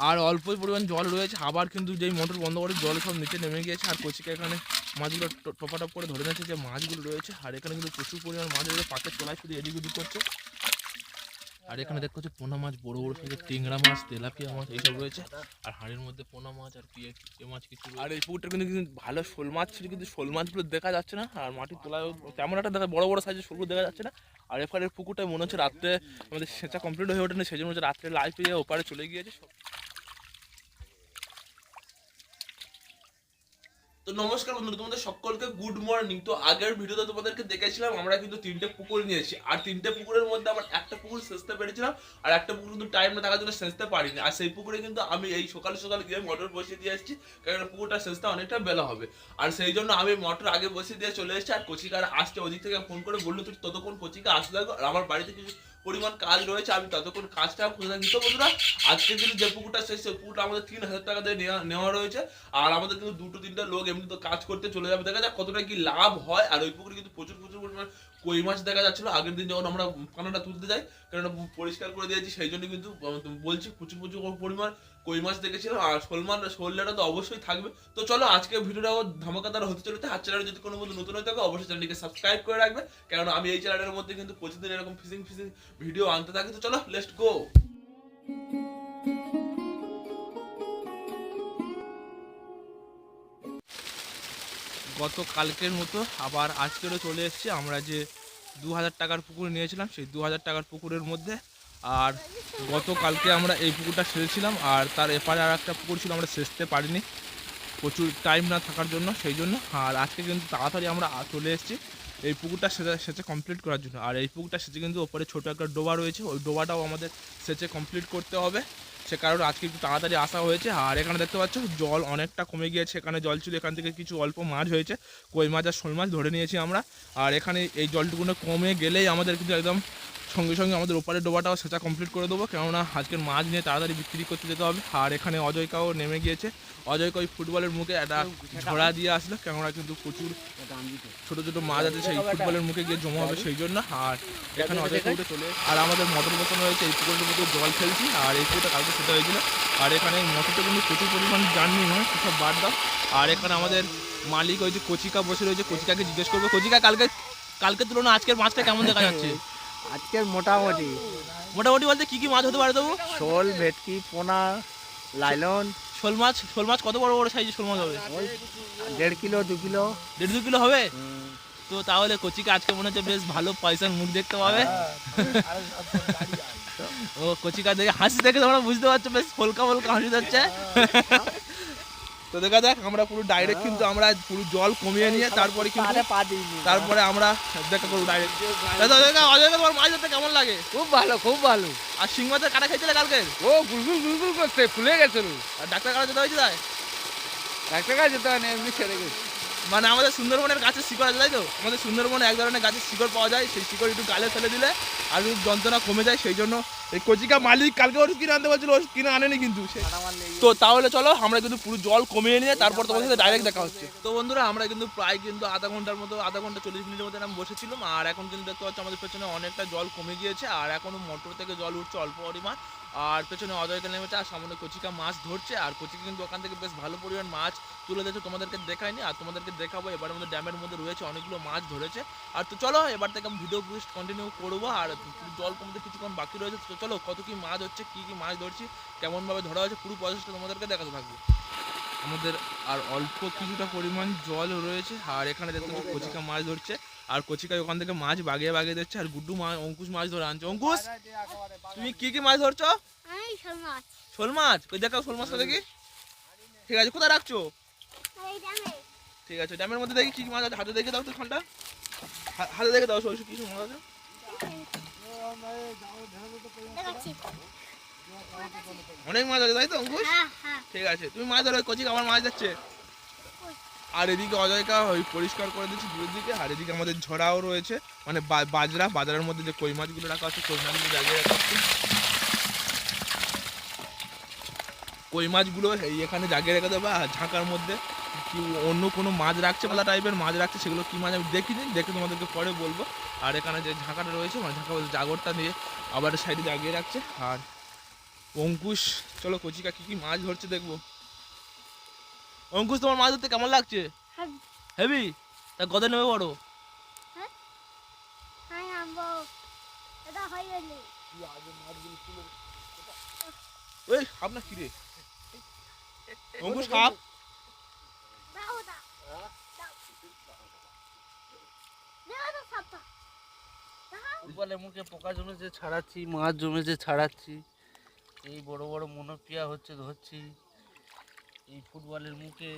আর অল্প পরিমাণ জল রয়েছে, আবার কিন্তু যেই মোটর বন্ধ করে জল সব নিচে নেমে গিয়েছে। আর কচিকা এখানে মাছগুলো টপাটপ করে ধরে নিচ্ছে যে মাছগুলো রয়েছে। আর এখানে কিন্তু প্রচুর পরিমাণ মাছ রয়েছে, পাকের তলায় শুধু এদিক ওদিক করছে। আর এখানে দেখতে হচ্ছে পোনা মাছ, বড় বড় সাইজের টিংরা মাছ, তেলাপিয়া মাছ এইসব রয়েছে। আর হাঁড়ির মধ্যে পোনা মাছ আর পিয়ে মাছ কিছু। আর এই পুকুরটা কিন্তু ভালো শোল মাছ ছিল, কিন্তু শোল মাছগুলো দেখা যাচ্ছে না। আর মাটির তলায় তেমন একটা দেখা বড় বড় সাইজের শোলগুলো দেখা যাচ্ছে না। আর এপারের পুকুরটা মনে হচ্ছে রাত্রে আমাদের সেচা কমপ্লিট হয়ে ওঠেনি, সেই জন্য হচ্ছে রাত্রে লাইফ পেয়ে ওপারে চলে গিয়েছে। তো নমস্কার বন্ধুরা, তোমাদের সকলকে গুড মর্নিং। তো আগের ভিডিওতে তোমাদেরকে দেখেছিলাম আমরা কিন্তু 3টে পুকুর নিয়েছি। আর 3টে পুকুরের মধ্যে আমার একটা পুকুর সেচতে পেরেছিলাম, আর একটা পুকুর কিন্তু টাইম না থাকার জন্য সেচতে পারিনি। আর সেই পুকুরে কিন্তু আমি এই সকাল সকাল গিয়ে মোটর বসিয়ে দিয়ে এসেছি, কারণ পুকুরটা সেচতে অনেকটা বেলা হবে। আর সেই জন্য আমি মোটর আগে বসিয়ে দিয়ে চলে এসেছি। আর কচিকার আসছে, ওদিক থেকে ফোন করে বললো তুই ততক্ষণ কচিকা আসতে থাকো, আর আমার বাড়িতে কিছু পরিমাণ কাজ রয়েছে, আমি ততক্ষণ কাজটা খুঁজে থাকি। তো বন্ধুরা, আজকে কিন্তু যে পুকুরটা শেষ, সেই পুকুরটা আমাদের 3000 টাকা দিয়ে নেওয়া রয়েছে। আর আমাদের কিন্তু 2-3টা লোক এমনি তো কাজ করতে চলে যাবে, দেখা যাক কতটা কি লাভ হয়। আর ওই পুকুরে কিন্তু প্রচুর পরিমাণ কই মাছ দেখা যাচ্ছিল আগের দিন যখন আমরা পানাটা তুলতে যাই, কারণ পরিষ্কার করে দিয়েছি, সেই জন্য কিন্তু বলছি প্রচুর পরিমাণ কই মাছ দেখেছিলাম। আর শোলটা তো অবশ্যই থাকবে। তো চলো আজকে ভিডিওটাও ধামাকাদার হতে চলেছে। আর চ্যানেলে যদি কোনো বন্ধু নতুন হয়ে থাকে অবশ্যই চ্যানেলটিকে সাবস্ক্রাইব করে রাখবে, কারণ আমি এই চ্যানেলের মধ্যে কিন্তু প্রতিদিন এরকম ফিশিং ভিডিও আনতে থাকি। তো চলো লেটস গো। গত কালকের মতো আবার আজকেরও চলে এসেছি আমরা যে 2000 টাকার পুকুর নিয়েছিলাম, সেই 2000 টাকার পুকুরের মধ্যে। আর গতকালকে আমরা এই পুকুরটা সেচেছিলাম, আর তার এপারে আর একটা পুকুর ছিল আমরা সেচতে পারিনি প্রচুর টাইম না থাকার জন্য, সেই জন্য। আর আজকে কিন্তু তাড়াতাড়ি আমরা চলে এসেছি এই পুকুরটা সেচে কমপ্লিট করার জন্য। আর এই পুকুরটা সেচে কিন্তু ওপরে ছোটো একটা ডোবা রয়েছে, ওই ডোবাটাও আমাদের সেচে কমপ্লিট করতে হবে, সে কারণে আজকে একটু তাড়াতাড়ি আসা হয়েছে। আর এখানে দেখতে পাচ্ছ জল অনেকটা কমে গিয়েছে, এখানে জল ছিল, এখান থেকে কিছু অল্প মাছ হয়েছে, কই মাছ আর শোল মাছ ধরে নিয়েছি আমরা। আর এখানে এই জলটুকুনো কমে গেলেই আমাদের কিন্তু একদম সঙ্গে সঙ্গে আমাদের ওপারের ডোবাটাও সেচা কমপ্লিট করে দেবো, কেননা আজকের মাছ নিয়ে তাড়াতাড়ি বিক্রি করতে যেতে হবে। আর এখানে অজয়কাও নেমে গিয়েছে, অজয়কা ওই ফুটবলের মুখে একটা ঝোড়া দিয়ে আসলো, কেননা কিন্তু প্রচুর ছোটো ছোটো মাছ আছে, সেই ফুটবলের মুখে গিয়ে জমা হবে, সেই জন্য। আর এখানে অজয়কা উঠে চলে, আর আমাদের মোটর বসানো হয়েছে, এই পুকুরের মধ্যে জল ফেলছি। আর এই পুকুরটা কালকে সেটা হয়েছিল। আর এখানে মোটরটা কিন্তু প্রচুর পরিমাণ জার্নি হয়, সেসব বাদ দাও। আর এখানে আমাদের মালিক ওই যে কচিকা বসে রয়েছে, কচিকাকে জিজ্ঞেস করবো, কচিকা কালকে তুলনা আজকের মাছটা কেমন দেখা যাচ্ছে? আজকের মোটামুটি বলতে কি কি মাছ হতে পারে তবু? শোল, ভেটকি, পোনা, লাইলন। শোল মাছ কত বড় বড় সাইজের শোল মাছ হবে? 1.5 কিলো 2 কিলো। 1.5-2 কিলো হবে। তো তাহলে কচিকা আজকে মনে হচ্ছে বেশ ভালো পয়সার মুখ দেখতে পাবে। ও কচিকা দেখে হাসি দেখে তোমরা বুঝতে পারছো, বেশ ফলকা হাসি যাচ্ছে। তো দেখা যাক, আমরা পুরো ডাইরেক্ট কিন্তু আমরা পুরো জল কমিয়ে নিয়ে তারপরে কিন্তু তারপরে আমরা দেখা করবো ডাইরেক্ট। অজয় তোমার মাছ ধরতে কেমন লাগে? খুব ভালো, খুব ভালো। আর শিং মাছের কাটা খেয়েছিলে কালকে? ও গুলগুল করতে ফুলে গেছিল। আর ডাক্তার কাটা যেতে হয়েছে তাই? ডাক্তার কাছে যেতে হয় না, এমনি ছেড়ে গেছে। মানে আমাদের সুন্দরবনের গাছের শিকড় আছে, তাই তো? আমাদের সুন্দরবনে এক ধরনের গাছের শিকড় পাওয়া যায়, সেই শিকড় একটু গালে ফেলে দিলে আর যন্ত্রণা কমে যায়, সেই জন্য এই কচিকা মালিক কালকে ওর কিনে আনতে বলছিল, ওর কিনে আনেনি কিন্তু। তো তাহলে চলো আমরা কিন্তু পুরো জল কমিয়ে নিয়ে তারপর তোমাদের সাথে ডাইরেক্ট দেখা হচ্ছে। তো বন্ধুরা, আমরা কিন্তু প্রায় কিন্তু আধা ঘন্টা 40 মিনিটের মধ্যে আমি বসেছিলাম। আর এখন কিন্তু দেখতে পাচ্ছি আমাদের পেছনে অনেকটা জল কমে গিয়েছে, আর এখনো মোটর থেকে জল উঠছে অল্প পরিমাণ। আর পেছনে অজয়কে নেমেছে, আর সামনে কচিকা মাছ ধরছে। আর কচিকা কিন্তু ওখান থেকে বেশ ভালো পরিমাণ মাছ তুলে দিয়েছে, তোমাদেরকে দেখায়নি, আর তোমাদেরকে দেখাবো। এবারের মধ্যে ড্যামের মধ্যে রয়েছে অনেকগুলো মাছ ধরেছে। আর তো চলো এবার থেকে আমি ভিডিও কন্টিনিউ করবো। আর জল কমতে কিছুক্ষণ বাকি রয়েছে, তো চলো কত কি মাছ হচ্ছে, কি কি মাছ ধরছি, কেমনভাবে ধরা হচ্ছে, পুরো প্রসেসটা তোমাদেরকে দেখাতে থাকবো। আমাদের আর অল্প কিছুটা পরিমাণ জল রয়েছে, আর এখানে দেখতে কচিকা মাছ ধরছে। আর কচিকা ওখান থেকে মাছ বাগিয়ে দিচ্ছে। আর গুড্ডু অঙ্কুশ মাছ ধরে আনছে। অঙ্কুশ, তুমি কি মাছ ধরছো? শোল মাছ। ওই দেখাও শোল মাছটা দেখি। ঠিক আছে, কোথায় রাখছো? ঠিক আছে, ড্যামের মধ্যে দেখি কি মাছ আছে, হাতে দেখে দাও তো, ফোনটা হাতে দেখে দাও, কি মাছ আছে। অনেক মাছ আছে তাই তো অঙ্কুশ? ঠিক আছে, তুমি মাছ ধরো, কচিকা আমার মাছ যাচ্ছে। আর এদিকে অজয়কা ওই পরিষ্কার করে দিচ্ছি দূরের দিকে। আর এদিকে আমাদের ঝড়াও রয়েছে, মানে বাজারের মধ্যে যে কই মাছগুলো রাখা আছে, কই মাছগুলো জায়গায় রাখা আছে। কই মাছগুলো এখানে জায়গায় রেখে দেবে। আর ঝাঁকার মধ্যে কি অন্য কোনো মাছ রাখছে, পালা টাইপের মাছ রাখছে, সেগুলো কি মাছ আমি দেখিনি, দেখে তোমাদেরকে পরে বলবো। আর এখানে যে ঝাঁকাটা রয়েছে, মানে ঝাঁকা বলতে জাগরটা নিয়ে আবার সাইডে জাগিয়ে রাখছে। আর অঙ্কুশ চলো কচিকা কি কি মাছ ধরছে দেখবো। অঙ্কুশ তোমার মাছ ধরতে কেমন লাগছে? হেভি। তা গদে নেমে পড়ো। ওই সাপ না কি রে? অঙ্কুশ সাপ। ফুটবলের মুখে পোকা জমেছে ছাড়াচ্ছি, মাছ জমেছে ছাড়াচ্ছি, এই বড় বড় মনোপিয়া হচ্ছে ধরছি, এই ফুটবলের মুখে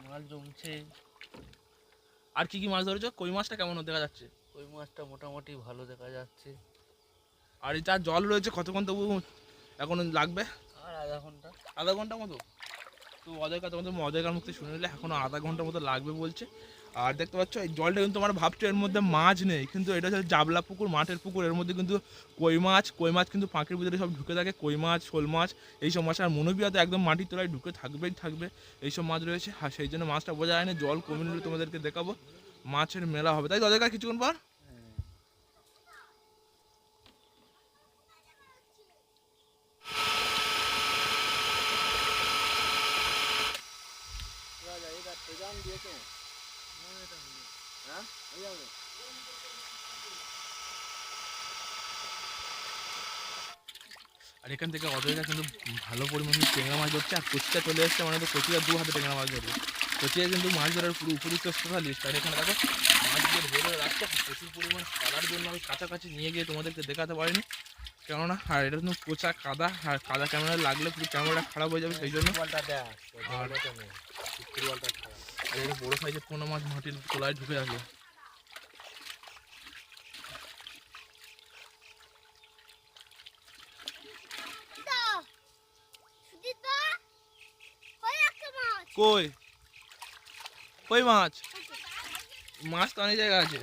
মাছ জমছে। আর কি কি মাছ ধরেছো? কই মাছটা কেমন দেখা যাচ্ছে? ওই মাছটা মোটামুটি ভালো দেখা যাচ্ছে। আর এই যা জল রয়েছে কতক্ষণ তবু এখন লাগবে? আর আধা ঘন্টা। আধা ঘন্টা মতো? তো অজয়কার মুক্তি শুনে নিলে এখনো আধা ঘন্টার মতো লাগবে বলছে। আর দেখতে পাচ্ছ এই জলটা কিন্তু তোমরা ভাবছো এর মধ্যে মাছ নেই, কিন্তু এটা হচ্ছে জাবলা পুকুর, মাঠের পুকুর। এর মধ্যে কিন্তু কই মাছ কিন্তু পাঁকের ভিতরে সব ঢুকে থাকে। কই মাছ, শোল মাছ, এইসব মাছ। আর মনোবিয়া তো একদম মাটির তলায় ঢুকে থাকবে এইসব মাছ রয়েছে। আর সেই জন্য মাছটা বোঝা যায় না। জল কমে নিলে তোমাদেরকে দেখাবো, মাছের মেলা হবে। তাই অজয়কার কিছুক্ষণ পর আর এখান থেকে অজয়কা কিন্তু ভালো পরিমাণে টেংরা মাছ ধরছে। আর কচিকা চলে এসছে, মানে তো কচিকা 2 হাতে টেংরা মাছ ধরবে। কচিকা কিন্তু মাছ ধরার পুরো উপযুক্ত স্পেশালিস্ট। আর এখানে দেখো মাছগুলো ধরে রাখছে প্রচুর পরিমাণ কাদার জন্য আমি কাছাকাছি নিয়ে গিয়ে তোমাদেরকে দেখাতে পারিনি, কেননা আর এটা কিন্তু পচা কাদা, আর কাদা ক্যামেরায় লাগলে পুরো ক্যামেরাটা খারাপ হয়ে যাবে, সেই জন্য। আর এটা বড়ো সাইজের পোনা মাছ মাটির তলায় ঢুকে আছে। কই কই মাছ? মাছ তো অনেক জায়গা আছে।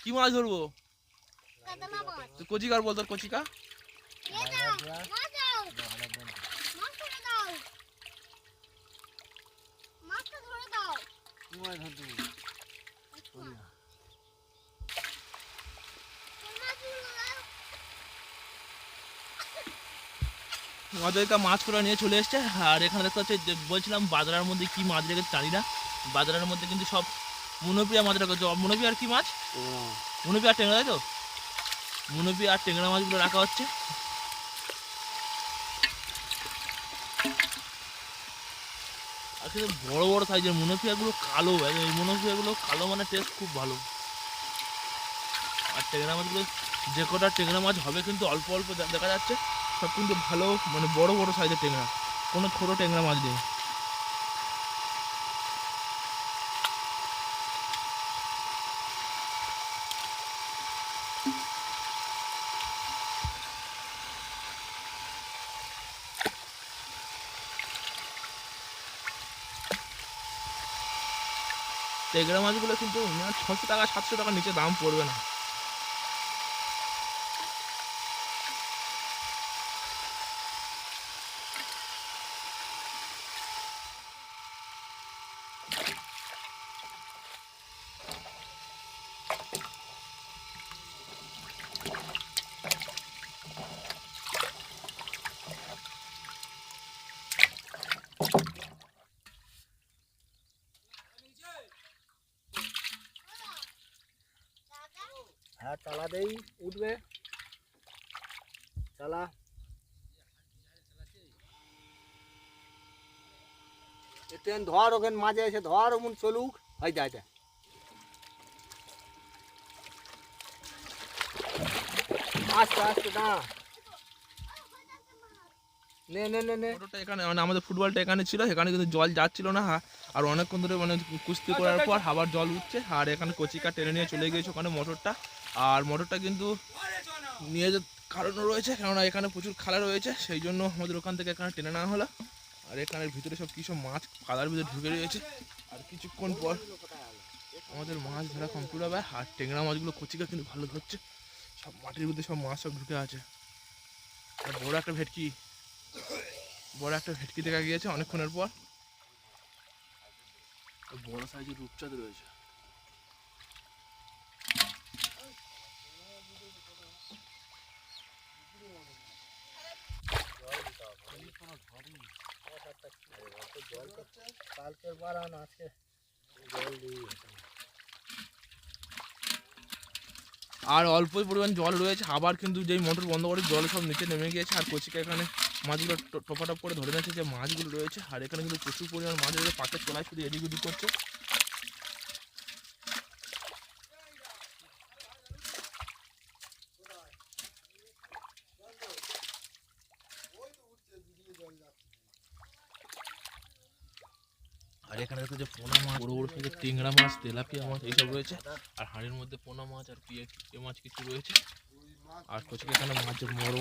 কি মাছ ধরবো? তো কচিকার বল, তোর কচিকা। অজয়কা মাছ করে নিয়ে চলে এসছে। আর এখানে দেখতে পাচ্ছি বলছিলাম বাজারের মধ্যে কি মাছ রেখেছে জানি না। বাজারের মধ্যে কিন্তু সব মনোপিয়া মাছ রেখেছে। মনোপিয়া আর কি মাছ? মনোপিয়া আর টেংরা, তাই তো? মনোপিয়া আর টেংরা মাছগুলো রাখা হচ্ছে। আর কিন্তু বড় বড় সাইজের মনোপিয়াগুলো কালো, এই মনোপিয়াগুলো কালো মানে টেস্ট খুব ভালো। আর টেংরা মাছগুলো যে কটা টেংরা মাছ হবে কিন্তু অল্প অল্প দেখা যাচ্ছে, সব কিন্তু ভালো মানে বড় বড় সাইজের টেংরা, কোনো ছোটো টেংরা মাছ নেই। টেংরা মাছগুলো কিন্তু 600 টাকা 700 টাকার নিচে দাম পড়বে না। হ্যাঁ চালা দেই, উঠবে চালা। ট্রেন ধর, ওখানে মাঝে এসে ধর, ওমন চলুক হয়ে যায়। আস্তে আস্তে না, নে নে নে নে। মোটরটা এখানে মানে আমাদের ফুটবলটা এখানে ছিল, এখানে কিন্তু জল যাচ্ছিল না। আর অনেকক্ষণ ধরে মানে কুস্তি করার পর আবার জল উঠছে। আর এখানে কচিকা টেনে নিয়ে চলে গিয়েছে ওখানে মোটরটা। আর মোটরটা কিন্তু নিয়ে যে কারণ রয়েছে, কেননা এখানে প্রচুর খালা রয়েছে, সেই জন্য আমাদের ওখান থেকে এখানে টেনে নেওয়া হলো। আর এখানের ভিতরে সব কিছু মাছ কাদার ভিতরে ঢুকে রয়েছে। আর কিছুক্ষণ পর আমাদের মাছ ধরা কমপ্লিট হবে। আর টেংরা মাছগুলো কচিকা কিন্তু ভালো ধরছে, সব মাটির মধ্যে সব মাছ সব ঢুকে আছে। আর বড় একটা ভেটকি দেখা গিয়েছে অনেকক্ষণের পর। বড় সাইজের রূপচাঁদ রয়েছে। আর অল্প পরিমাণ জল রয়েছে, আবার কিন্তু যেই মোটর বন্ধ করে জল সব নিচে নেমে গিয়েছে। আর কচিকা এখানে মাছগুলো টপাটপ করে ধরে নিয়েছে যে মাছগুলো রয়েছে। আর এখানে কিন্তু প্রচুর পরিমাণ মাছ রয়েছে, পাকের তলায় শুধু এদিক ওদিক করছে। আর এখানে দেখো যে পোনা মাছ, বড় বড় সাইজের টিংড়া মাছ, তেলাপিয়া মাছ এইসব রয়েছে। আর হাঁড়ির মধ্যে পোনা মাছ আর পিয়ে মাছ কিছু রয়েছে। আর কচিকা এখানে মাছের বড়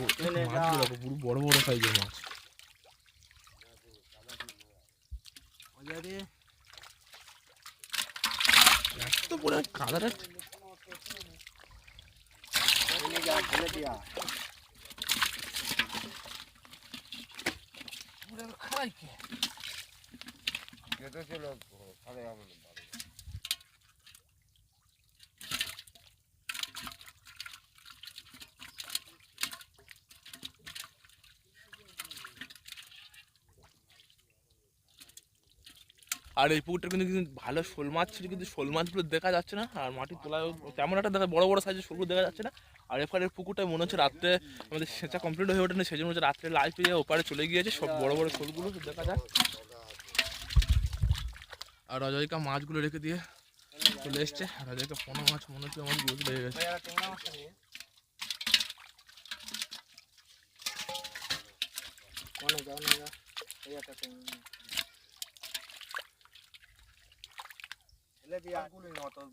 মাছগুলো পুরো বড় বড় সাইজের মাছ। এত বড় কাদাটা আর এই পুকুরটা কিন্তু ভালো শোল মাছ ছিল, কিন্তু শোল মাছগুলো দেখা যাচ্ছে না। আর মাটির তলায় তেমন একটা দেখা বড় বড় সাইজের শোলগুলো দেখা যাচ্ছে না। আর এপারের পুকুরটা মনে হচ্ছে রাত্রে আমাদের সেচা কমপ্লিট হয়ে ওঠেনি, সেই জন্য হচ্ছে রাত্রে লাইট পেয়ে ওপারে চলে গিয়েছে। সব বড় বড় শোলগুলো দেখা যায়। আর অজয়কা মাছগুলো রেখে দিয়ে চলে এসছে। আর অজয়কা পোনা মাছ মনে হচ্ছে আমার গুলো লেগে গেছে।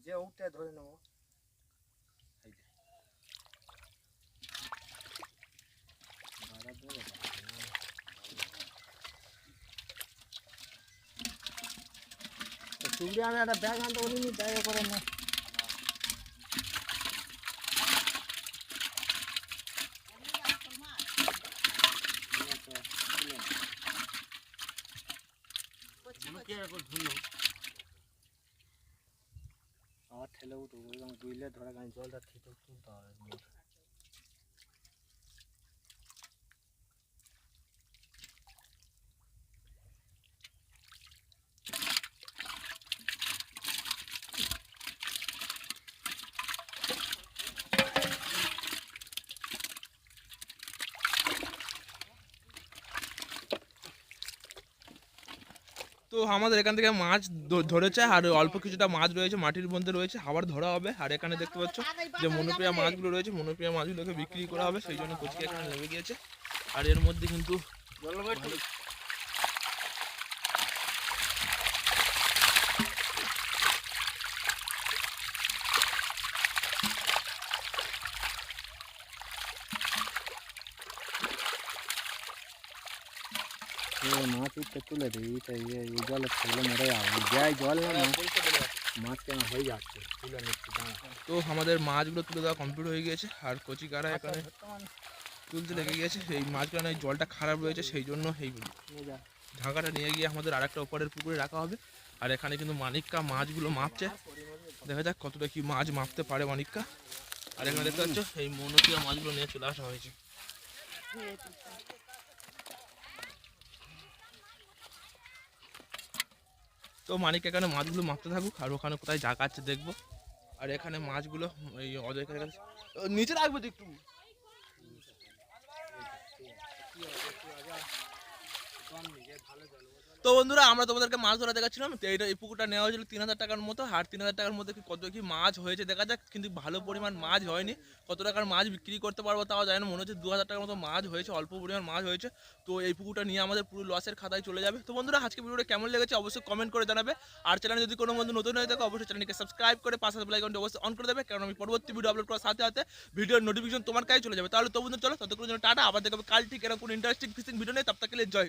যে উঠে ধরে নেবো। চুবড়ি আমি একটা ব্যাগ আনতে বলিনি, ব্যাগে করে না। আমার ঠেলে উঠবো এবং বুঝলে ধরা গান জলটা থেকে তুলতে হবে। তো আমাদের এখান থেকে মাছ ধরেছে। আর অল্প কিছুটা মাছ রয়েছে মাটির মধ্যে রয়েছে, আবার ধরা হবে। আর এখানে দেখতে পাচ্ছ যে মনোপ্রিয়া মাছগুলো রয়েছে, মনোপ্রিয়া মাছগুলোকে বিক্রি করা হবে, সেই জন্য কচিকা এখানে নেমে গিয়েছে। আর এর মধ্যে কিন্তু মাছ উঠতে তুলে দিই, এই জলে থাকলে মরে যাবে। যাই জল না মাছ কেন হয়ে যাচ্ছে, তুলে নিচ্ছি দাঁড়া। তো আমাদের মাছগুলো তুলে দেওয়া কমপ্লিট হয়ে গিয়েছে। আর কচিকারা এখানে তুলতে লেগে গিয়েছে। এই মাছগুলো জলটা খারাপ রয়েছে, সেই জন্য এই ঢাকাটা নিয়ে গিয়ে আমাদের আর একটা ওপরের পুকুরে রাখা হবে। আর এখানে কিন্তু মানিক্কা মাছগুলো মাপছে, দেখা যাক কতটা কি মাছ মাপতে পারে মানিক্কা। আর এখানে দেখতে পাচ্ছ এই মনোপ্রিয়া মাছগুলো নিয়ে চলে আসা হয়েছে। তো মানিক এখানে মাছগুলো মাপতে থাকুক, আর ওখানে কোথায় জায়গা আছে দেখবো। আর এখানে মাছগুলো এই অজয় নিচে রাখবো একটু। তো বন্ধুরা, আমরা তোমাদেরকে মাছ ধরা দেখাচ্ছিলাম। তো এই পুকুরটা নেওয়া হয়েছিল 3000 টাকার মতো। আর 3000 টাকার মধ্যে কত কি মাছ হয়েছে দেখা যাক, কিন্তু ভালো পরিমাণ মাছ হয়নি। কত টাকার মাছ বিক্রি করতে পারবো তাও জানি না, মনে হচ্ছে 2000 টাকার মতো মাছ হয়েছে, অল্প পরিমাণ মাছ হয়েছে। তো এই পুকুরটা নিয়ে আমাদের পুরো লসের খাতায় চলে যাবে। তো বন্ধুরা, আজকে ভিডিওটা কেমন লেগেছে অবশ্যই কমেন্ট করে জানাবে। আর চ্যানেলে যদি কোনো বন্ধু নতুন হয়ে থাকে অবশ্যই চ্যানেলকে সাবস্ক্রাইব করে পাশে বেল আইকনটি অবশ্যই অন করে দেবে, কারণ আমি পরবর্তী ভিডিও আপলোড করার সাথে সাথে ভিডিওর নোটিফিকেশন তোমার কাছে চলে যাবে। তাহলে তো বন্ধু চলো, ততক্ষণ টাটা, আবার দেখাবে কাল ঠিক এরকম কোনো ইন্টারেস্টিং ফিশিং ভিডিও নেই। তব তক के लिए জয়।